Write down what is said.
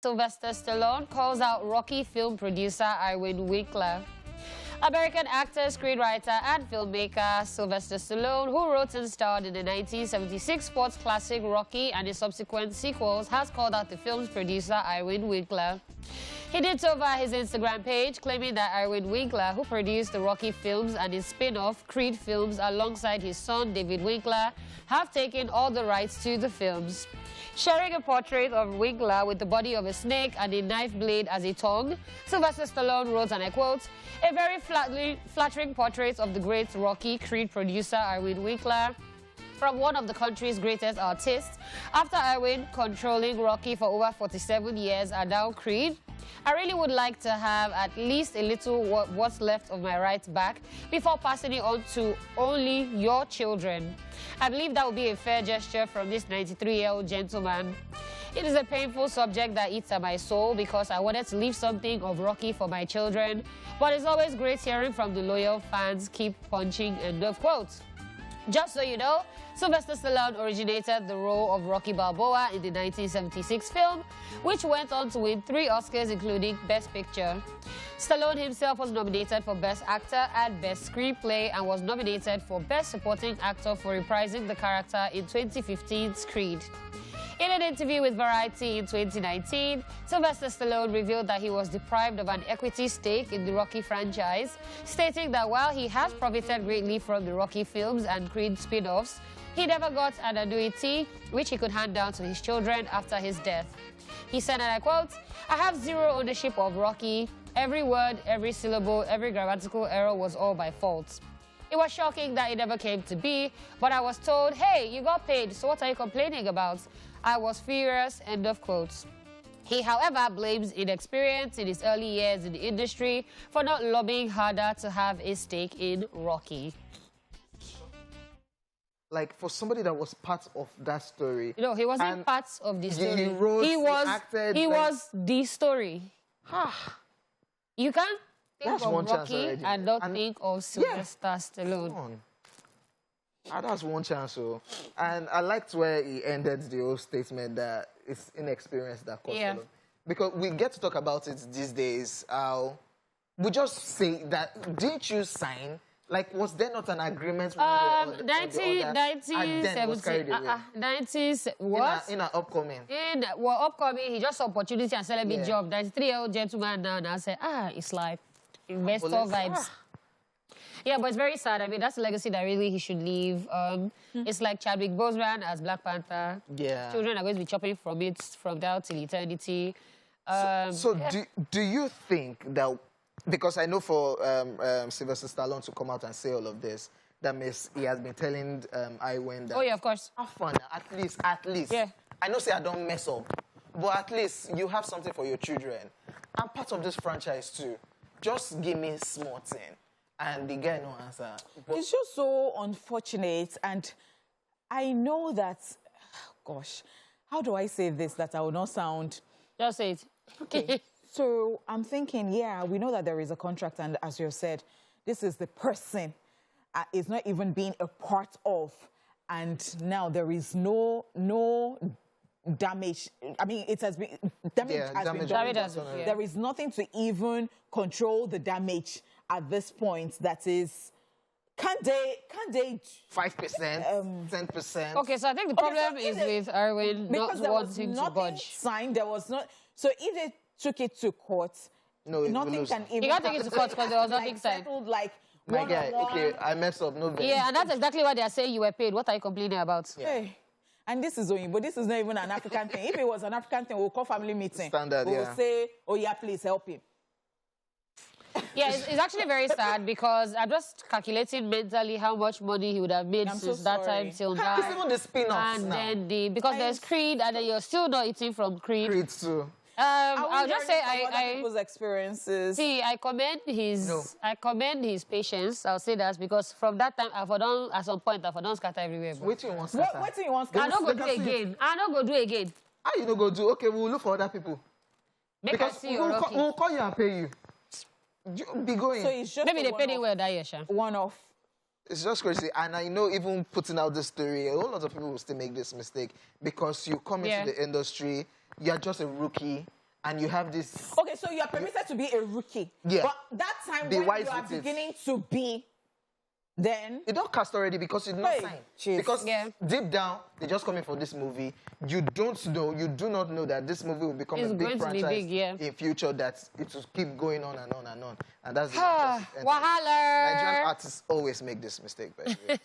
Sylvester Stallone calls out Rocky film producer Irwin Winkler. American actor, screenwriter, and filmmaker Sylvester Stallone, who wrote and starred in the 1976 sports classic Rocky and its subsequent sequels, has called out the film's producer Irwin Winkler. He did so via his Instagram page, claiming that Irwin Winkler, who produced the Rocky films and his spin-off Creed films alongside his son David Winkler, have taken all the rights to the films. Sharing a portrait of Winkler with the body of a snake and a knife blade as a tongue, Sylvester Stallone wrote, and I quote, "A very flattering portrait of the great Rocky Creed producer Irwin Winkler from one of the country's greatest artists. After Irwin controlling Rocky for over 47 years and now Creed, I really would like to have at least a little what's left of my right back before passing it on to only your children. I believe that would be a fair gesture from this 93-year-old gentleman. It is a painful subject that eats at my soul because I wanted to leave something of Rocky for my children, but it's always great hearing from the loyal fans. Keep punching," end of quote. Just so you know, Sylvester Stallone originated the role of Rocky Balboa in the 1976 film, which went on to win 3 Oscars, including Best Picture. Stallone himself was nominated for Best Actor and Best Screenplay and was nominated for Best Supporting Actor for reprising the character in 2015's Creed. In an interview with Variety in 2019, Sylvester Stallone revealed that he was deprived of an equity stake in the Rocky franchise, stating that while he has profited greatly from the Rocky films and Creed spin-offs, he never got an annuity which he could hand down to his children after his death. He said, and I quote, "I have zero ownership of Rocky. Every word, every syllable, every grammatical error was all my fault. It was shocking that it never came to be, but I was told, hey, you got paid, so what are you complaining about? I was furious," end of quote. He, however, blames inexperience in his early years in the industry for not lobbying harder to have a stake in Rocky. Like, for somebody that was part of that story. No, he wasn't part of the story. He wrote, he acted. He was the story. You can't think of Rocky and not think of Sylvester Stallone. Come on. That's one chance. So. And I liked where he ended the whole statement that it's inexperience that caused Stallone. Because we get to talk about it these days. We just say that, didn't you sign? Like, was there not an agreement with 1970, what? In an upcoming. Upcoming, he just saw opportunity and said, let me job. 93-year-old gentleman now said, it's like investor vibes. Yeah, but it's very sad. I mean, that's a legacy that really he should leave. It's like Chadwick Boseman as Black Panther. Yeah. Children are going to be chopping from it from now till eternity. Do you think that, because I know for Sylvester Stallone to come out and say all of this, that means he has been telling Irwin that... Oh, yeah, of course. Have fun, at least. Yeah. I know say I don't mess up, but at least you have something for your children. I'm part of this franchise too. Just give me a small thing. And the guy no answer. But it's just so unfortunate, and I know that, gosh, how do I say this that I will not sound... Just say it. Okay. So I'm thinking, yeah, we know that there is a contract, and as you said, this is the person is not even being a part of, and now there is no damage. I mean, it has been damage has been done. There is nothing to even control the damage at this point. That is, can't they 5%, 10%? Okay, so I think the problem is with Irwin not wanting to budge. Signed, there was not. So if they took it to court, nothing can even. You can't take it to court because there was nothing signed. Like my guy, okay, I messed up. No. Yeah, and that's exactly why they are saying you were paid. What are you complaining about? Yeah. Hey. And this is Oyinbo, but this is not even an African thing. If it was an African thing, we'll call family meeting. Standard, we'll say, oh yeah, please help him. Yeah, it's actually very sad because I'm just calculating mentally how much money he would have made since that time till now. It's even the spin-offs now. And then because there's Creed, and then you're still not eating from Creed. Creed too. I'll just say people's experiences. See, I commend his patience. I'll say that because from that time, at some point, I've done scatter everywhere. Wait till you want scatter. Wait till you want scatter. I'm not going to do again. I'm not going to do again. How you not going to do? Okay, we'll look for other people. Because we'll call you and pay you. Be going. So it's just maybe they paid it well that year, Sha. One-off. It's just crazy. And I know even putting out this story, a whole lot of people will still make this mistake because you come into the industry, you're just a rookie, and you have this... Okay, so you are permitted to be a rookie. Yeah. But that time Be when wise you are with it. beginning to be, then... It don't cast already because it's not Hey, signed. jeez. Because Yeah. deep down, they're just coming for this movie. You do not know that this movie will become It's a big going to be franchise big, yeah. in future, that it will keep going on and on and on. And that's the Wahala. Nigerian artists always make this mistake, by the way.